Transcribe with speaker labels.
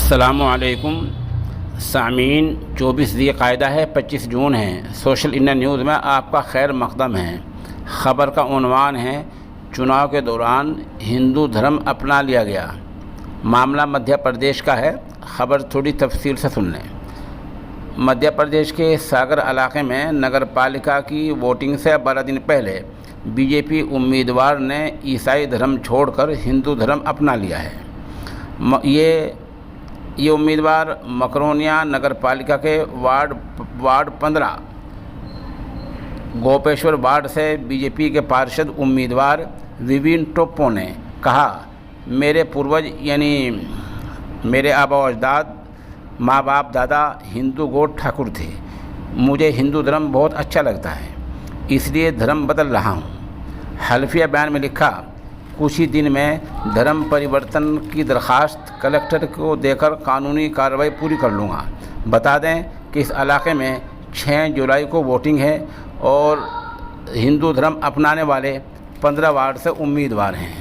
Speaker 1: अस्सलामुअलैकुम सामीन। 24 ज़िलक़ाइदा है, 25 जून है। सोशल इंडिया न्यूज़ में आपका खैर मक़दम है। ख़बर का उन्वान है, चुनाव के दौरान हिंदू धर्म अपना लिया गया। मामला मध्य प्रदेश का है। ख़बर थोड़ी तफसील से सुन लें। मध्य प्रदेश के सागर इलाके में नगर पालिका की वोटिंग से 12 दिन पहले बीजेपी उम्मीदवार ने ईसाई धर्म छोड़कर हिंदू धर्म अपना लिया है। ये उम्मीदवार मकरोनिया नगर पालिका के वार्ड 15 गोपेश्वर वार्ड से बीजेपी के पार्षद उम्मीदवार विविन टोप्पो ने कहा, मेरे पूर्वज यानी मेरे आबा अजदाद माँ बाप दादा हिंदू गोड ठाकुर थे। मुझे हिंदू धर्म बहुत अच्छा लगता है, इसलिए धर्म बदल रहा हूँ। हल्फिया बयान में लिखा, कुछ ही दिन में धर्म परिवर्तन की दरख्वास्त कलेक्टर को देकर कानूनी कार्रवाई पूरी कर लूँगा। बता दें कि इस इलाके में 6 जुलाई को वोटिंग है और हिंदू धर्म अपनाने वाले 15 वार्ड से उम्मीदवार हैं।